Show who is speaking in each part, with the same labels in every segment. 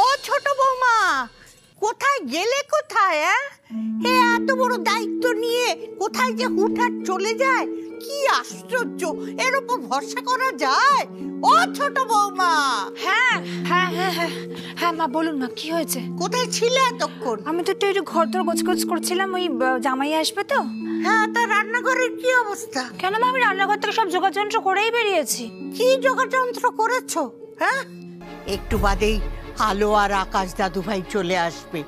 Speaker 1: ও ছোট বৌমা, কোথায় গেলে? কোথায়? এত বড় দায়িত্ব নিয়ে কোথায় যে হুটহাট চলে যায়, কি আশ্চর্য! এর উপর ভরসা করা যায়? ও ছোট বৌমা।
Speaker 2: হ্যাঁ হ্যাঁ হ্যাঁ হ্যাঁ হ্যাঁ মা, বলুন মা, কি হয়েছে?
Speaker 1: কোথায় ছিলে এতক্ষণ?
Speaker 2: আমি তো একটু ঘর দর গোছগোছ করছিলাম, ওই জামাই আসবে তো।
Speaker 1: হ্যাঁ, তা রান্নাঘরের কি অবস্থা?
Speaker 2: কেন মা, আমি রান্নাঘর থেকে সব যোগাযন্ত্র করেই বেরিয়েছি।
Speaker 1: কি যোগাযন্ত্র করেছো? হ্যাঁ, একটু বাদেই আলো আর আকাশ দাদু ভাই চলে আসবে,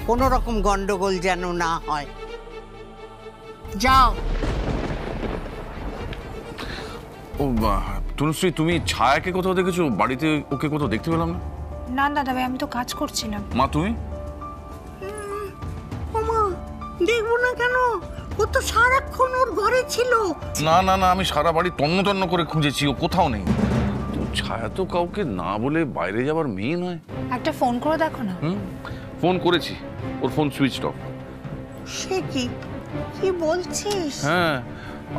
Speaker 1: কোনো রকম গন্ডগোল যেন না হয়। যাও।
Speaker 3: ও তনুশ্রী, তুমি ছায়াকে কোথাও দেখেছো? বাড়িতে ওকে কোথাও দেখতে পেলাম না।
Speaker 2: না দাদা ভাই, আমি তো কাজ করছিলাম।
Speaker 3: মা তুমি?
Speaker 1: ওমা, দেখবো না কেন? ও তো সারাক্ষণ ওর ঘরে ছিল।
Speaker 3: না না না, আমি সারা বাড়ি তন্ন তন্ন করে খুঁজেছি, ও কোথাও নেই। ছায়া তো কাউকে না বলে বাইরে যাবার মেয়ে নয়।
Speaker 2: একটা ফোন করে দেখো না।
Speaker 3: ফোন করেছি, ওর ফোন সুইচ অফ।
Speaker 1: সে কি কি বলছিস?
Speaker 3: হ্যাঁ,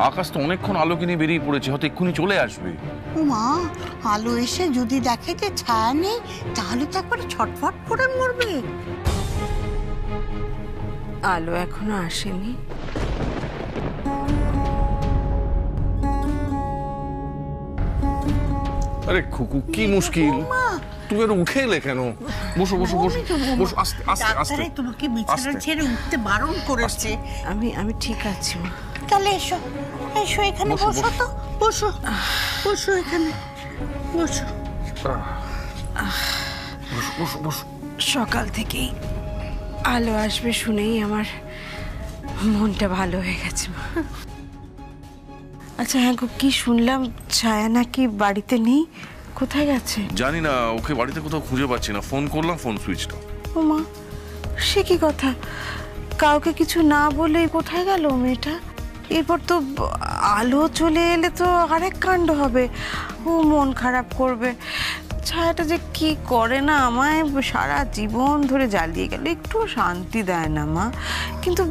Speaker 3: আকাশ তো অনেকক্ষণ আলোকে নিয়ে বেরিয়ে পড়েছে, হয়তো এক্ষুনি চলে আসবে।
Speaker 1: ওমা, আলো এসে যদি দেখে যে ছায়া নেই, তাহলে তো একবারে ছটফট করে মরবে।
Speaker 4: আলো এখনো আসেনি?
Speaker 3: আরে খুকু, কি মুশকিল! তুমি আর উঠে এলে কেন? বসো বসো বসো বসো, আস্তে আস্তে আস্তে।
Speaker 1: তোমাকে বিছানা ছেড়ে উঠতে বারণ করেছে।
Speaker 4: আমি ঠিক আছি।
Speaker 1: তাহলে এসো, এসো এখানে বসো তো, বসো বসো এখানে বসো।
Speaker 3: বসো বসো বসো।
Speaker 4: সকাল থেকেই আলো আসবে শুনেই আমার মনটা ভালো হয়ে গেছে। আচ্ছা হ্যাঁ, কি শুনলাম ছায়া নাকি বাড়িতে নেই? কোথায় গেছে?
Speaker 3: জানি না, ওকে বাড়িতে কোথাও খুঁজে পাচ্ছি না, ফোন করলাম, ফোন সুইচ অফ।
Speaker 4: ও মা, সে কি কথা! কাউকে কিছু না বলে কোথায় গেল মেয়েটা? এরপর তো আলো চলে এলে তো আরেক কাণ্ড হবে, ও মন খারাপ করবে। ছায়াটা যে কি করে না, আমায় সারা জীবন ধরে জ্বালিয়ে গেল, একটু শান্তি দেয় না মা। কিন্তু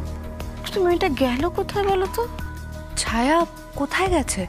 Speaker 4: মেয়েটা গেল কোথায় বলো তো?
Speaker 2: ছায়া কোথায় গেছে?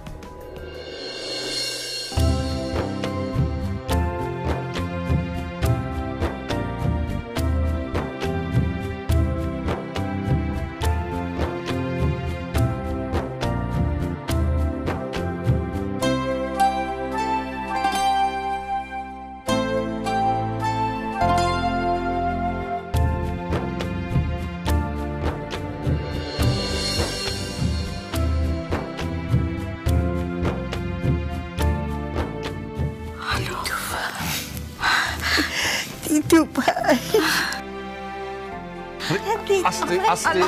Speaker 3: আস্তে আস্তে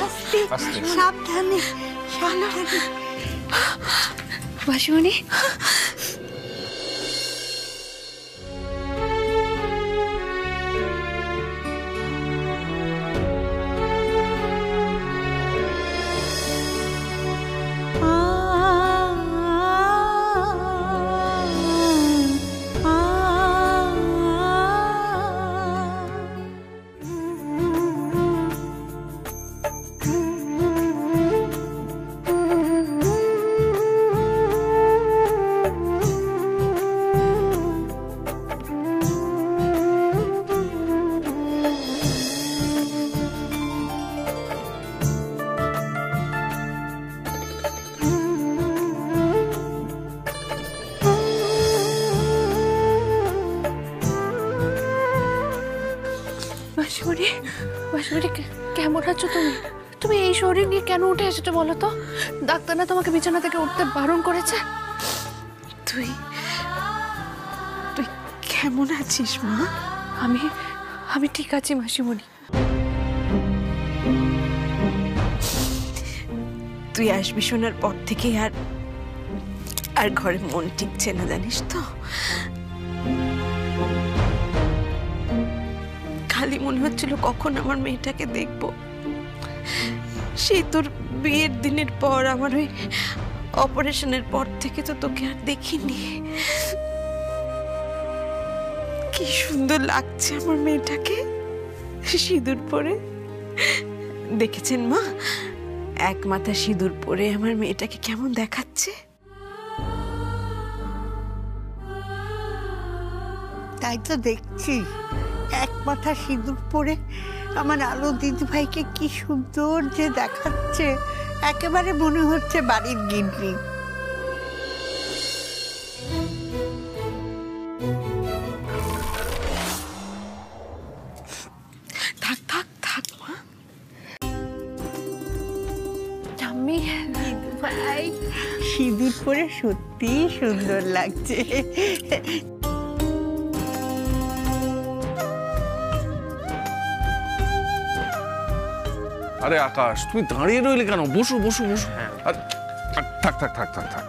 Speaker 3: আস্তে,
Speaker 1: সাবধানে সাবধানে।
Speaker 2: বাসুমণি, বাসুমণি, বাসুমণি, কেমন আছো তুমি? তুমি এই শরীর নিয়ে কেন উঠে এসেছো বলো তো? ডাক্তার না তোমাকে বিছানা থেকে উঠতে বারণ করেছে?
Speaker 4: তুই তুই কেমন আছিস মা?
Speaker 2: আমি ঠিক আছি মাসিমণি।
Speaker 4: তুই আসবি শোনার পর থেকে আর ঘরে মন টিকছে না, জানিস তো। খালি মনে হচ্ছিল কখন আমার মেয়েটাকে দেখবো। সেই তোর বিয়ের দিনের পর, আমার ওই অপারেশনের পর থেকে তো তোকে আর দেখিনি। কি সুন্দর লাগছে আমার মেয়েটাকে সিঁদুর পরে। দেখেছেন মা, এক মাথা সিঁদুর পরে আমার মেয়েটাকে কেমন দেখাচ্ছে।
Speaker 1: তাই তো দেখছি, এক মাথা সিঁদুর পরে আমার আলো দিদিভাইকে কি সুন্দর যে দেখাচ্ছে, একেবারে মনে হচ্ছে বাড়ির গিন্নি।
Speaker 4: থাক থাক থাক মা।
Speaker 2: ঠাম্মি,
Speaker 1: ভাই সিঁদুর পরে সত্যি সুন্দর লাগছে।
Speaker 3: আরে আকাশ, তুমি দাঁড়িয়ে রইলে কেন? বসো বসো বসো। আর থাক থাক থাক থাক থাক।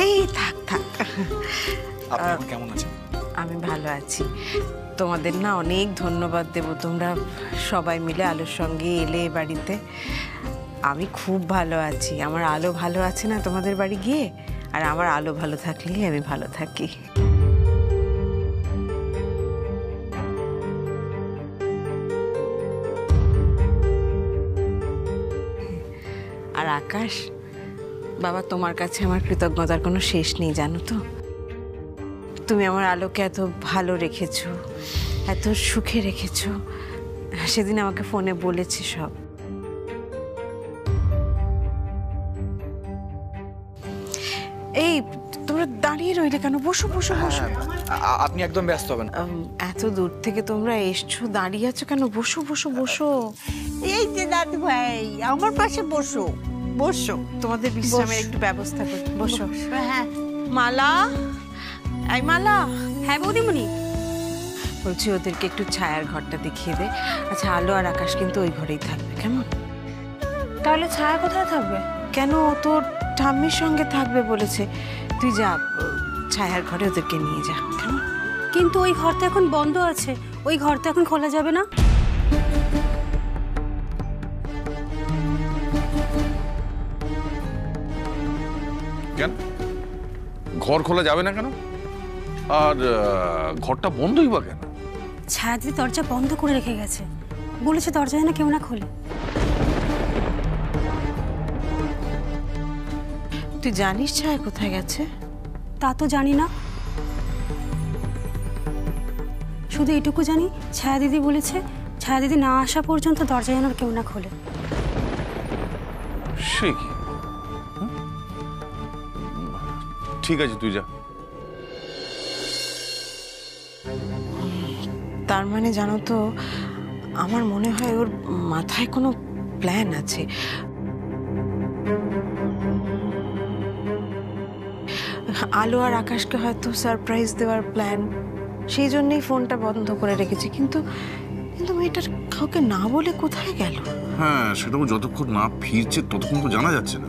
Speaker 4: এই থাক থাক।
Speaker 5: আপনি কেমন আছেন?
Speaker 4: আমি ভালো আছি। তোমাদের না অনেক ধন্যবাদ দেব, তোমরা সবাই মিলে আলোর সঙ্গে এলে বাড়িতে। আমি খুব ভালো আছি। আমার আলো ভালো আছে না তোমাদের বাড়ি গিয়ে, আর আমার আলো ভালো থাকলেই আমি ভালো থাকি। আর আকাশ বাবা, তোমার কাছে আমার কৃতজ্ঞতার কোনো শেষ নেই জানো তো। তুমি আমার আলোকে এত ভালো রেখেছো, এত সুখে রেখেছো। সেদিন আমাকে ফোনে বলেছি সব। এই তোমরা দাঁড়িয়ে রইলে কেন? বসো বসো বসো।
Speaker 5: আপনি একদম ব্যস্ত হবেন।
Speaker 4: এত দূর থেকে তোমরা এসছো, দাঁড়িয়ে আছো কেন? বসো বসো বসো।
Speaker 1: এই যে দাদু ভাই, আমার পাশে বসো বসো।
Speaker 4: তোমাদের বিশ্রামের একটু ব্যবস্থা করি, বসো।
Speaker 1: হ্যাঁ
Speaker 4: মালা, এই মালা।
Speaker 2: হ্যাঁ বৌদিমণি।
Speaker 4: বলছি ওদেরকে একটু ছায়ার ঘরটা দেখিয়ে দে। আচ্ছা, আলো আর আকাশ কিন্তু ওই ঘরেই থাকবে, কেমন?
Speaker 2: তাহলে ছায়া কোথায় থাকবে?
Speaker 4: কেন, ও তোর ঠাম্মির সঙ্গে থাকবে বলেছে। তুই যা, ছায়ার ঘরে ওদেরকে নিয়ে যা, কেমন?
Speaker 2: কিন্তু ওই ঘর তো এখন বন্ধ আছে, ওই ঘর তো এখন খোলা যাবে না।
Speaker 3: কেন ঘর খোলা যাবে না কেন? আর ঘরটা বন্ধই বা কেন?
Speaker 2: ছায়া দিদি দরজা বন্ধ করে রেখে গেছে, বলেছে দরজা যেন কেউ না খোলে।
Speaker 4: তুই জানিস ছায়া কোথায় গেছে?
Speaker 2: তা তো জানি না, শুধু এটুকু জানি ছায়া দিদি বলেছে ছায়া দিদি না আসা পর্যন্ত দরজা যেন কেউ না খোলে।
Speaker 3: সে কি? ঠিক আছে, তুই যা।
Speaker 4: তার মানে জানো তো, আমার মনে হয় ওর মাথায় কোনো প্ল্যান আছে। আলো আর আকাশকে হয়তো সারপ্রাইজ দেওয়ার প্ল্যান, সেই জন্যই ফোনটা বন্ধ করে রেখেছি। কিন্তু কিন্তু মেয়েটার কাউকে না বলে কোথায় গেল?
Speaker 3: হ্যাঁ, সেটা যতক্ষণ না ফিরছে ততক্ষণ তো জানা যাচ্ছে না।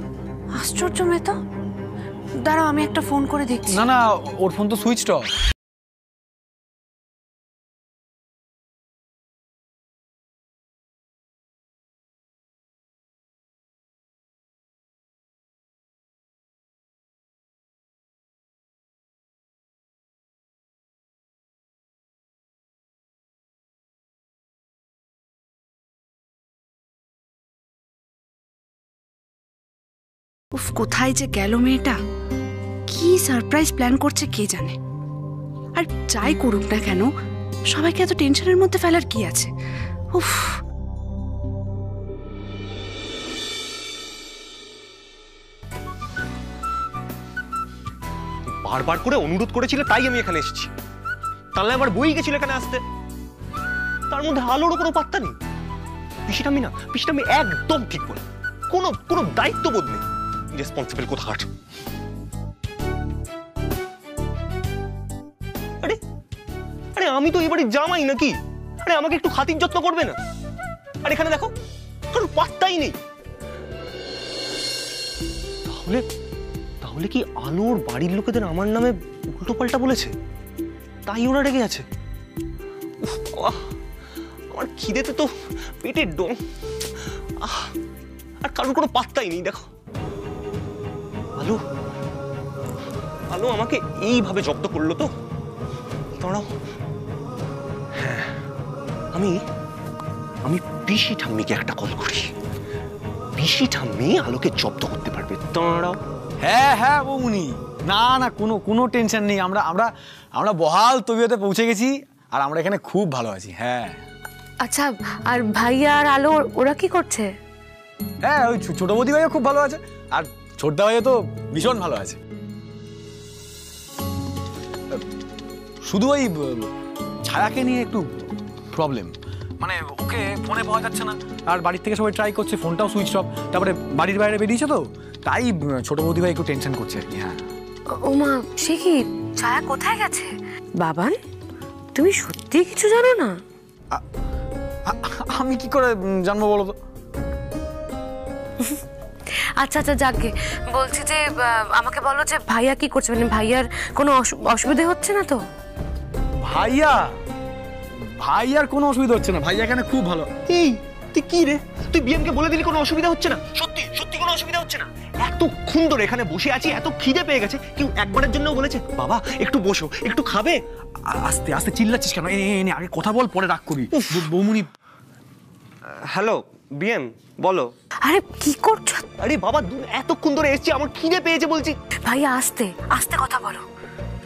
Speaker 2: আশ্চর্য মেয়ে তো। দাঁড়াও, আমি একটা ফোন করে দেখছি।
Speaker 5: না না, ওর ফোন তো সুইচড অফ।
Speaker 2: উফ, কোথায় যে গেল মেয়েটা? কি সারপ্রাইজ প্ল্যান করছে কে জানে। আর যাই করুক না কেন, সবাইকে এত টেনশনের মধ্যে ফেলার কি আছে? উফ।
Speaker 6: বারবার করে অনুরোধ করেছিলে তাই আমি এখানে এসেছি, তাহলে আমার বই গেছিল এখানে আসতে। তার মধ্যে আলোরও কোনো পাত্তা নেই। পিসিটা আমি একদম ঠিক বলে, কোনো দায়িত্ববোধ নেই। রেসপন্সিবল কোথাকার। আরে আরে আমি তো এবারে জামাই নাকি? আরে আমাকে একটু খাতির যত্ন করবে না? আর এখানে দেখো, কারোর পাত্তাই নেই। তাহলে কি আলোর বাড়ির লোকেদের আমার নামে উল্টো পাল্টা বলেছে, তাই ওরা রেগে আছে? আমার খিদেতে তো পেটের ডোম। আর কারোর কোনো পাত্তাই নেই। দেখো, আলো আমাকে এইভাবে জব্দ করলো তো। দাঁড়াও, আমি আমি পিসি ঠাম্মিকে একটা কল করি। পিসি ঠাম্মি আলোকে জব্দ করতে পারবে। দাঁড়াও।
Speaker 5: হ্যাঁ হ্যাঁ বৌমনি, না না কোনো কোনো টেনশন নেই, আমরা আমরা আমরা বহাল তবিয়তে পৌঁছে গেছি আর আমরা এখানে খুব ভালো আছি। হ্যাঁ
Speaker 2: আচ্ছা, আর ভাইয়া আর আলো ওরা কি করছে?
Speaker 5: হ্যাঁ, ওই ছোট বৌদি ভাইও খুব ভালো আছে আর ছোটদা ভাইও তো ভীষণ ভালো আছে। শুধু ওই ছায়াকে নিয়ে একটু প্রবলেম, মানে ওকে ফোনে পাওয়া যাচ্ছে না আর বাড়ির থেকে সবাই ট্রাই করছে, ফোনটাও সুইচ অফ, তারপরে বাড়ির বাইরে বেরিয়েছে তো তাই ছোট বৌদি ভাই একটু টেনশন করছে আর কি। হ্যাঁ
Speaker 2: ওমা, সে কি ছায়া কোথায় গেছে? বাবান, তুমি সত্যি কিছু জানো না?
Speaker 5: আমি কি করে জানবো বলো তো?
Speaker 2: আচ্ছা আচ্ছা, যাকে বলছি যে আমাকে বলো যে ভাইয়া কি করছে, মানে ভাইয়ার কোনো অসুবিধা হচ্ছে না তো?
Speaker 5: ভাইয়ার কোনো অসুবিধা হচ্ছে না, ভাইয়া এখানে খুব ভালো।
Speaker 6: এই তুই কি রে, তুই বিএমকে বলে দিলি কোনো অসুবিধা হচ্ছে না? সত্যি সত্যি কোনো অসুবিধা হচ্ছে না? এতক্ষণ ধরে এখানে বসে আছি, এত খিদে পেয়ে গেছে, কেউ একবারের জন্য বলেছে বাবা একটু বসো, একটু খাবে?
Speaker 5: আস্তে আস্তে চিল্লাচ্ছিস কেন? এনে আগে কথা বল, পরে রাগ করি। বৌমনি।
Speaker 6: হ্যালো বিএম, বলো।
Speaker 2: আরে কি করছো?
Speaker 6: আরে বাবা এতক্ষণ ধরে এসেছি, আমার খিদে পেয়েছে বলছি।
Speaker 2: ভাইয়া আস্তে আস্তে কথা বলো।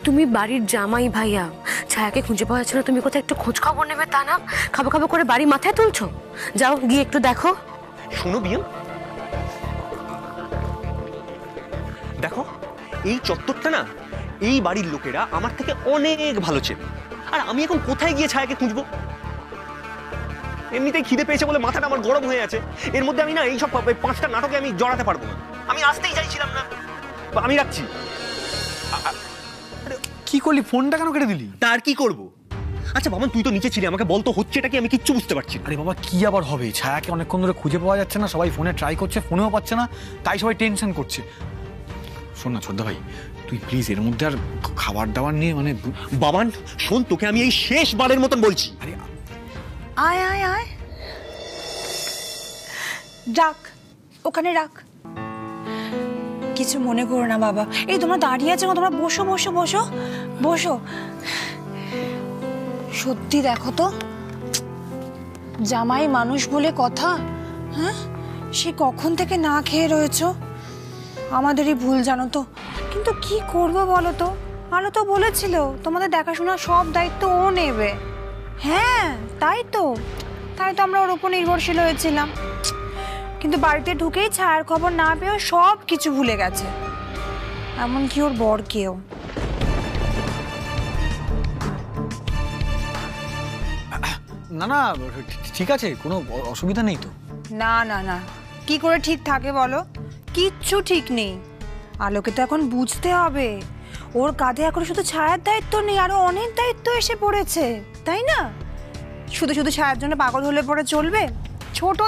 Speaker 2: তুমি বাড়ির জামাই ভাইয়া, ছায়াকে খুঁজে পাওয়া যাচ্ছে না, তুমি কোথায় একটু খোঁজ খবর নেবে তা না, খাবো খাবো করে বাড়ি মাথায় তুলছো। যাও গিয়ে একটু দেখো।
Speaker 6: শোনো বিএম, দেখো এই চত্বরটা না এই বাড়ির লোকেরা আমার থেকে অনেক ভালো চেনে, আর আমি এখন কোথায় গিয়ে ছায়াকে খুঁজবো? এমনিতেই খিদে পেয়েছে বলে মাথাটা আমার গরম হয়ে আছে, এর মধ্যে আমি না এইসব 5টা নাটকে আমি জড়াতে পারবো না। আমি আসতেই চাইছিলাম না, আমি রাখছি।
Speaker 5: কি করলি, ফোনটা কেন কেটে দিলি?
Speaker 6: তার কি করব? আচ্ছা বাবা তুই তো নিচে ছিলি, আমাকে বলতো হচ্ছেটা কি, আমি কিচ্ছু বুঝতে পারছি না।
Speaker 5: আরে বাবা কি আবার হবে, ছায়াকে অনেকক্ষণ ধরে খুঁজে পাওয়া যাচ্ছে না, সবাই ফোনে ট্রাই করছে, ফোনেও পাচ্ছে না, তাই সবাই টেনশন করছে। শোন না ছোটদা ভাই, তুই প্লিজ এর মধ্যে আর খাবার দাবার নিয়ে মানে
Speaker 6: বাবান শোন, তোকে আমি এই শেষবারের মতন বলছি।
Speaker 5: আরে
Speaker 4: আয় আয় আয়, রাখ ওখানে রাখ, কিছু মনে করো না বাবা। এই তোমরা দাঁড়িয়ে আছো, তোমরা বসো বসো বসো বসো। সত্যি দেখো তো, জামাই মানুষ বলে কথা। হ্যাঁ, সে কখন থেকে না খেয়ে রয়েছো, আমাদেরই ভুল জানো তো। কিন্তু কি করবো বলো তো, আলো তো বলেছিল তোমাদের দেখাশোনা সব দায়িত্ব ও নেবে। হ্যাঁ তাই তো আমরা ওর উপর নির্ভরশীল হয়েছিলাম, কিন্তু বাড়িতে ঢুকেই ছায়ার খবর না পেয়েও সব কিছু ভুলে গেছে, এমনকি ওর বরকেও।
Speaker 5: না না ঠিক আছে, কোনো অসুবিধা নেই তো?
Speaker 4: না না না, কি করে ঠিক থাকে বলো, কিচ্ছু ঠিক নেই। আলোকে তো এখন বুঝতে হবে ওর কাঁধে এখন শুধু ছায়ার দায়িত্ব নেই, আরো অনেক দায়িত্ব এসে পড়েছে, তাই না? শুধু শুধু ছায়ার জন্য পাগল হলে পরে চলবে? ছোট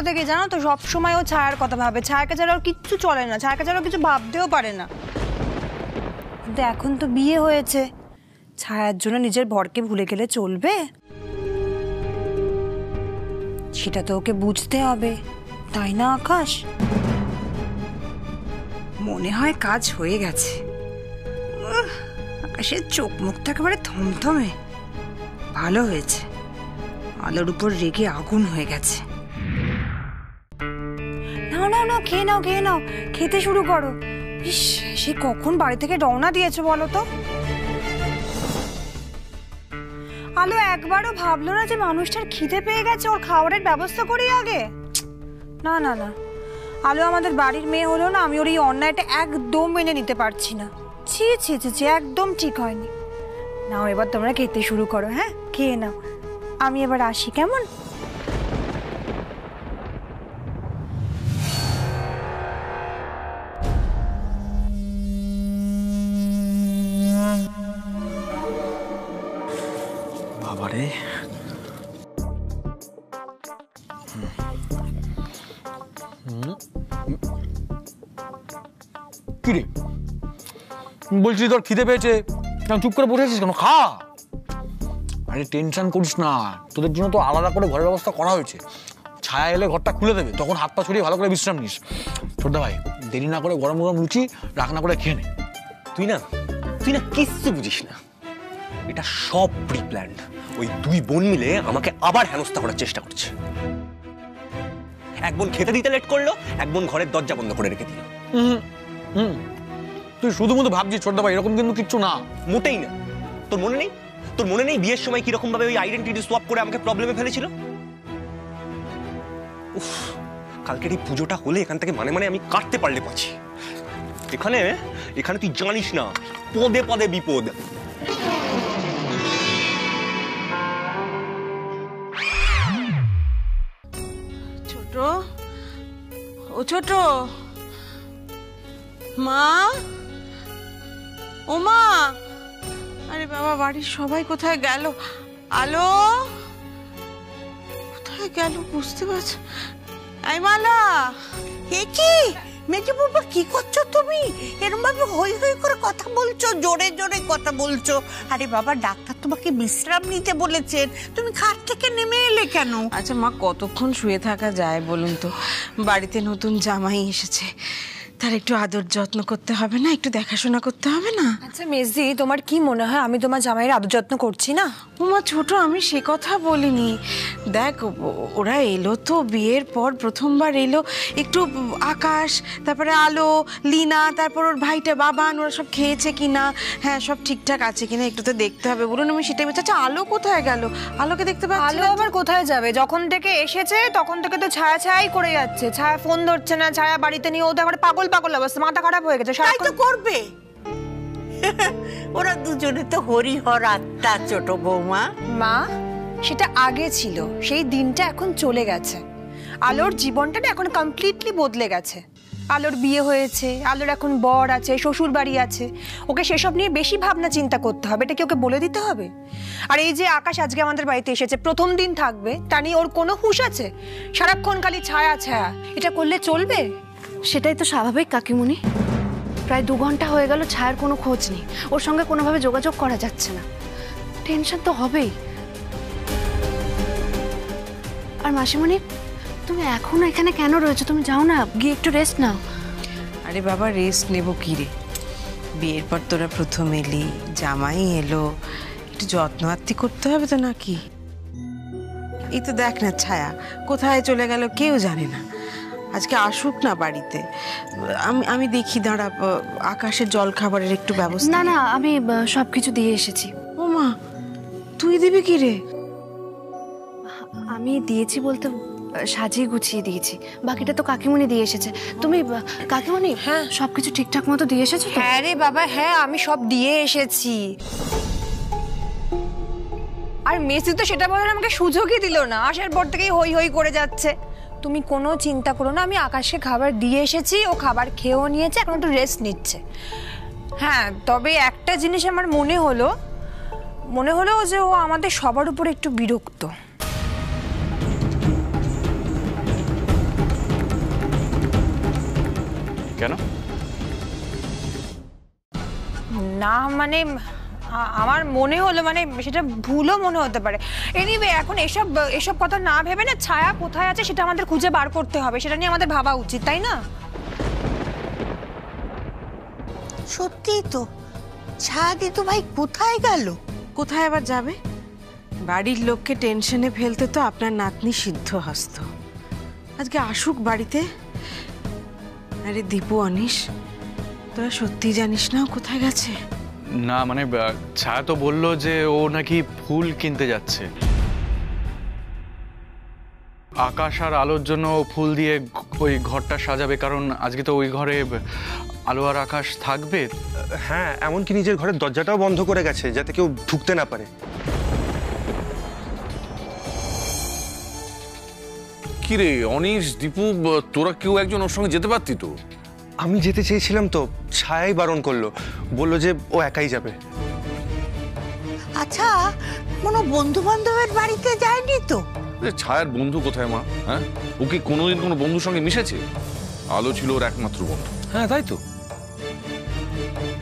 Speaker 4: থেকে জানো তো সবসময় ও ছায়ার কথা ভাবে, ছায়াকে ছাড়া ওর কিচ্ছু চলে না, ছায়াকে ছাড়া কিছু ভাবতেও পারে না। কিন্তু এখন তো বিয়ে হয়েছে, ছায়ার জন্য নিজের বরকে ভুলে গেলে চলবে? সেটা তো ওকে বুঝতে হবে, তাই না আকাশ? মনে হয় কাজ হয়ে গেছে। আকাশের চোখ মুখটা একেবারে থমথমে, ভালো হয়েছে। আলোর উপর রেগে আগুন হয়ে গেছে। নাও নাও নাও, খেয়ে নাও খেয়ে নাও, খেতে শুরু করো। ইস, সে কখন বাড়ি থেকে রওনা দিয়েছো বলো তো? আলো একবারও ভাবলো না যে মানুষটার খিদে পেয়ে গেছে, ওর খাবারের ব্যবস্থা করি আগে? না না না, আলো আমাদের বাড়ির মেয়ে হলো না, আমি ওর এই অন্যায়টা একদম মেনে নিতে পারছি না। ছি ছি ছি ছি, একদম ঠিক হয়নি। নাও এবার তোমরা খেতে শুরু করো। হ্যাঁ খেয়ে নাও, আমি এবার আসি, কেমন?
Speaker 5: বাবারে, কি রে বলছি, তোর খিদে পেয়েছে, চুপ করে বসে আছিস কেন? খা। আরে টেনশন করিস না, তোদের জন্য তো আলাদা করে ঘরের ব্যবস্থা করা হয়েছে, ছায়া এলে ঘরটা খুলে দেবে, তখন হাত পা ছড়িয়ে ভালো করে বিশ্রাম নিস। ছোটদা ভাই, দেরি না করে গরম গরম লুচি রাখ না করে খেয়ে নে।
Speaker 6: তুই না কিচ্ছু বুঝিস না। এটা সব প্রি প্ল্যান্ড। ওই দুই বোন মিলে আমাকে আবার হেনস্থা করার চেষ্টা করছে। এক বোন খেতে দিতে লেট করলো, এক বোন ঘরের দরজা বন্ধ করে রেখে দিল।
Speaker 5: তুই শুধু মতো ভাবছিস ছোটদা ভাই, এরকম কিন্তু কিচ্ছু না।
Speaker 6: মোটেই না। তোর মনে নেই? তোর মনে নেই বিয়ের সময় কিরকম ভাবে ওই আইডেন্টিটি সোয়াপ করে আমাকে প্রবলেমে ফেলেছিল? উফ, কালকের এই পুজোটা হলে এখান থেকে মানে আমি কাটতে পারলে পাচ্ছি। এখানে এখানে তুই জানিস না, পদে পদে বিপদ।
Speaker 4: ছোট, ও ছোট, মা, ও মা, আরে বাবা বাড়ির সবাই কোথায় গেল? আলো কোথায় গেল বুঝতে পারছি। আই মালা,
Speaker 1: এ কি মেজে বাবা, কি করছো তুমি? এরকম ভাবে হই হই করে কথা বলছো, জোরে জোরে কথা বলছো। আরে বাবা, ডাক্তার তোমাকে বিশ্রাম নিতে বলেছেন, তুমি খাট থেকে নেমে এলে কেন?
Speaker 4: আচ্ছা মা, কতক্ষণ শুয়ে থাকা যায় বলুন তো? বাড়িতে নতুন জামাই এসেছে, তার একটু আদর যত্ন করতে হবে না? একটু দেখাশোনা করতে হবে না?
Speaker 7: আচ্ছা মেজদি, তোমার কি মনে হয় আমি তোমার জামাইয়ের আদর যত্ন করছি না?
Speaker 4: ওমা ছোট, আমি সে কথা বলিনি। দেখ, ওরা এলো তো বিয়ের পর প্রথমবার এলো, একটু আকাশ, তারপরে আলো, লীনা, তারপর ওর ভাইটা বাবান, ওরা সব খেয়েছে কিনা, হ্যাঁ সব ঠিকঠাক আছে কিনা একটু তো দেখতে হবে। বলুন, আমি সেটাই বলছি। আচ্ছা আলো কোথায় গেল? আলোকে দেখতে পাচ্ছি
Speaker 7: আলো
Speaker 4: না।
Speaker 7: আবার কোথায় যাবে? যখন থেকে এসেছে তখন থেকে তো ছায়া ছায়াই করে যাচ্ছে। ছায়া ফোন ধরছে না, ছায়া বাড়িতে নিয়ে ও তো আমার পাগল পাগল অবস্থা, মাথা খারাপ হয়ে গেছে।
Speaker 1: তাই তো করবে। ওরা দুজনে তো হরিহর আত্মা ছোট বৌমা।
Speaker 7: মা, সেটা আগে ছিল, সেই দিনটা এখন চলে গেছে। আলোর জীবনটা না এখন কমপ্লিটলি বদলে গেছে। আলোর বিয়ে হয়েছে, আলোর এখন বর আছে, শ্বশুর বাড়ি আছে, ওকে সেসব নিয়ে বেশি ভাবনা চিন্তা করতে হবে। এটা কি ওকে বলে দিতে হবে? আর এই যে আকাশ আজকে আমাদের বাড়িতে এসেছে, প্রথম দিন থাকবে, তা নিয়ে ওর কোনো হুঁশ আছে? সারাক্ষণ খালি ছায়া ছায়া, এটা করলে চলবে?
Speaker 2: সেটাই তো স্বাভাবিক কাকিমুনি। প্রায় 2 ঘন্টা হয়ে গেল, ছায়ার কোনো খোঁজ নেই, ওর সঙ্গে কোনোভাবে যোগাযোগ করা যাচ্ছে না। টেনশন তো হবেই। আর মাসিমণি, তুমি এখনো এখানে কেন রয়েছো? তুমি যাও না, গিয়ে একটু রেস্ট নাও।
Speaker 4: আরে বাবা, রেস্ট নেবো কি রে? বিয়ের পর তোরা প্রথম এলি, জামাই এলো, একটু যত্ন আত্তি করতে হবে তো নাকি? এই তো দেখ না, ছায়া কোথায় চলে গেল কেউ জানে না। আজকে আসুক না বাড়িতে, আমি দেখি, দাঁড়া, আকাশের জল খাবারের একটু ব্যবস্থা।
Speaker 2: না না, আমি সবকিছু দিয়ে এসেছি।
Speaker 4: ও মা, তুই দিবি কি রে?
Speaker 2: আমি দিয়েছি বলতে সাজিয়ে গুছিয়ে দিয়েছি, বাকিটা তো কাকিমণি দিয়ে এসেছে। তুমি কাকিমণি, হ্যাঁ সবকিছু ঠিকঠাক মতো দিয়ে এসেছো তো?
Speaker 7: হ্যাঁ রে বাবা, হ্যাঁ আমি সব দিয়ে এসেছি। আর মেসি তো সেটা বলার আমাকে সুযোগই দিল না, আসার পর থেকেই হই হই করে যাচ্ছে। তুমি কোনো চিন্তা করো না, আমি আকাশকে খাবার দিয়ে এসেছি, ও খাবার খেয়েও নিয়েছে, এখন একটু রেস্ট নিচ্ছে। হ্যাঁ, তবে একটা জিনিস আমার মনে হলো যে ও আমাদের সবার উপরে একটু বিরক্ত।
Speaker 6: কেন?
Speaker 7: না মানে আমার মনে হলো, মানে সেটা ভুলও মনে হতে পারে। এনিওয়ে, এখন এসব কথা না ভেবে না, ছায়া কোথায় আছে সেটা আমাদের খুঁজে বার করতে হবে, সেটা নিয়ে আমাদের ভাবা উচিত, তাই না?
Speaker 1: সত্যিই তো, ছায়া দিতু ভাই কোথায় গেল?
Speaker 4: কোথায় আবার যাবে? বাড়ির লোককে টেনশনে ফেলতে তো আপনার নাতনি সিদ্ধ হস্ত। আজকে আসুক বাড়িতে। আরে দীপু, অনিশ, তোরা সত্যি জানিস না ও কোথায় গেছে?
Speaker 8: না মানে ছায়া তো বললো যে ও নাকি ফুল কিনতে যাচ্ছে, আকাশ আর আলোর জন্য ফুল দিয়ে ওই ঘরটা সাজাবে, কারণ আজকে তো ওই ঘরে আলো আর আকাশ থাকবে।
Speaker 6: হ্যাঁ, এমনকি নিজের ঘরের দরজাটাও বন্ধ করে গেছে যাতে কেউ ঢুকতে না পারে।
Speaker 3: কি রে অনিশ, দীপু, তোরা কেউ একজন ওর সঙ্গে যেতে পারতি তো?
Speaker 6: আমি যেতে চেয়েছিলাম তো, ছায়াই বারণ করলো, বললো যে ও একাই যাবে।
Speaker 1: আচ্ছা, কোনো বন্ধু বান্ধবের বাড়িতে যায়নি তো?
Speaker 3: ছায়ার বন্ধু কোথায় মা? হ্যাঁ, ও কি কোনোদিন কোনো বন্ধুর সঙ্গে মিশেছে? আলো ছিল ওর একমাত্র বন্ধু।
Speaker 5: হ্যাঁ তাই তো।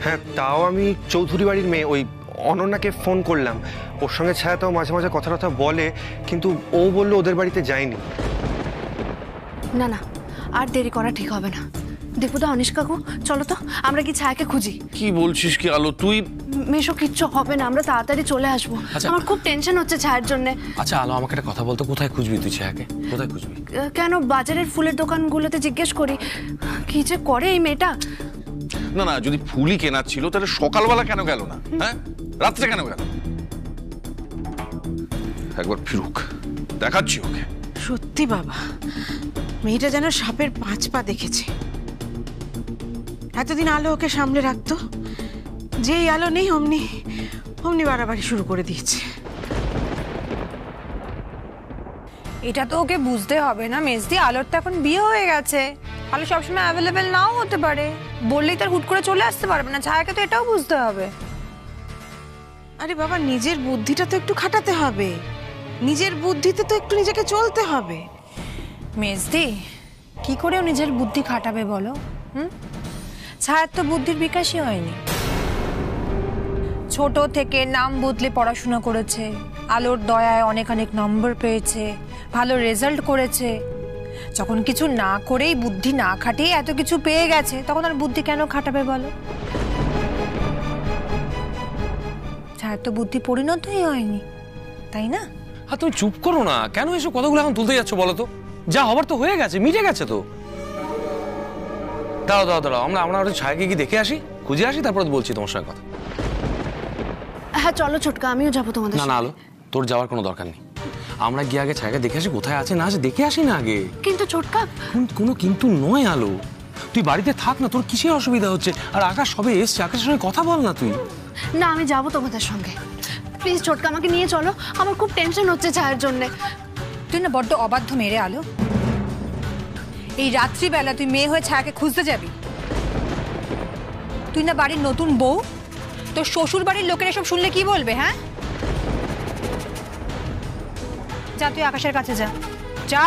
Speaker 6: হ্যাঁ, তাও আমি চৌধুরী বাড়ির মেয়ে ওই অনন্যাকে ফোন করলাম, ওর সঙ্গে ছায়া তাও মাঝে মাঝে কথা বলে, কিন্তু ও বললো ওদের বাড়িতে যায়নি।
Speaker 2: না না, আর দেরি করা ঠিক হবে না। দীপুদা, অনিশ কাকু, চলো তো আমরা কি ছায়াকে খুঁজি।
Speaker 3: কি বলছিস কি আলো তুই?
Speaker 2: মেশো, কিচ্ছু হবে না, আমরা তাড়াতাড়ি চলে আসবো। আমার খুব টেনশন হচ্ছে ছায়ার জন্য।
Speaker 5: আচ্ছা আলো, আমাকে একটা কথা বলতো, কোথায় খুঁজবি তুই ছায়াকে? কোথায় খুঁজবি?
Speaker 2: কেন, বাজারের ফুলের দোকানগুলোতে জিজ্ঞেস করি। কি যে করে এই মেয়েটা।
Speaker 3: না না, যদি ফুলই কেনার ছিল তাহলে সকালবেলা কেন গেল না? হ্যাঁ, রাত্রে কেন গেল? একবার ফিরুক, দেখাচ্ছি ওকে।
Speaker 4: সত্যি বাবা, মেয়েটা যেন সাপের 5 পা দেখেছে। এতদিন আলো ওকে সামলে রাখতো, যেই আলো নেই অমনি অমনি বাড়াবাড়ি শুরু করে দিয়েছে।
Speaker 7: এটা তো ওকে বুঝতে হবে না মেজদি, আলোর তো এখন বিয়ে হয়ে গেছে। আলো সবসময় অ্যাভেলেবেল নাও হতে পারে, বললেই তার হুট করে চলে আসতে পারবে না। ছায়াকে তো এটাও বুঝতে হবে।
Speaker 4: আরে বাবা, নিজের বুদ্ধিটা তো একটু খাটাতে হবে, নিজের বুদ্ধিতে তো একটু নিজেকে চলতে হবে।
Speaker 7: মেজদি, কি করে ও নিজের বুদ্ধি খাটাবে বলো? ছায়ার তো বুদ্ধির বিকাশই হয়নি। ছোট থেকে নাম বদলে পড়াশোনা করেছে, আলোর দয়ায় অনেক অনেক নম্বর পেয়েছে, ভালো রেজাল্ট করেছে। যখন কিছু না করেই, বুদ্ধি না খাটিয়ে এত কিছু পেয়ে গেছে, তখন আর বুদ্ধি কেন খাটাবে বলো? ছায়ার তো বুদ্ধি পরিণতই হয়নি, তাই না?
Speaker 5: আর তুমি চুপ করো না, কেন এসব কথাগুলো এখন তুলতে যাচ্ছ বলো তো? যা হবার তো হয়ে গেছে, মিটে গেছে তো। দাঁড়াও দাঁড়াও দাঁড়াও, আমরা ওই ছায়াকে কি দেখে আসি, খুঁজে আসি, তারপর বলছি তোমার সঙ্গে কথা।
Speaker 2: হ্যাঁ চলো ছোটকা, আমিও যাবো তোমাদের
Speaker 5: না না আলো, তোর যাওয়ার কোনো দরকার নেই। আমরা গিয়ে আগে ছায়াকে দেখে আসি, কোথায় আছে না আছে দেখে আসি না আগে।
Speaker 2: কিন্তু ছোটকা,
Speaker 5: কোনো কিন্তু নয় আলো, তুই বাড়িতে থাক না, তোর কিসের অসুবিধা হচ্ছে? আর আকাশ সবে এসছে, আকাশের সঙ্গে কথা বল না তুই।
Speaker 2: না আমি যাবো তোমাদের সঙ্গে, প্লিজ ছোটকা আমাকে নিয়ে চলো, আমার খুব টেনশন হচ্ছে ছায়ার জন্য।
Speaker 7: তুই না বড্ড অবাধ্য মেরে আলো। এই রাত্রিবেলা তুই মেয়ে হয়ে ছায়াকে খুঁজতে যাবি? তুই না বাড়ির নতুন বউ, তোর শ্বশুর বাড়ির লোকেরা সব শুনলে কি বলবে? হ্যাঁ, যা তুই আকাশের কাছে যা, যা।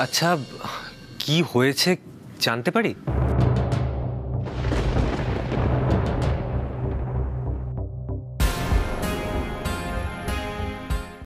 Speaker 6: আচ্ছা, কি হয়েছে জানতে পারি?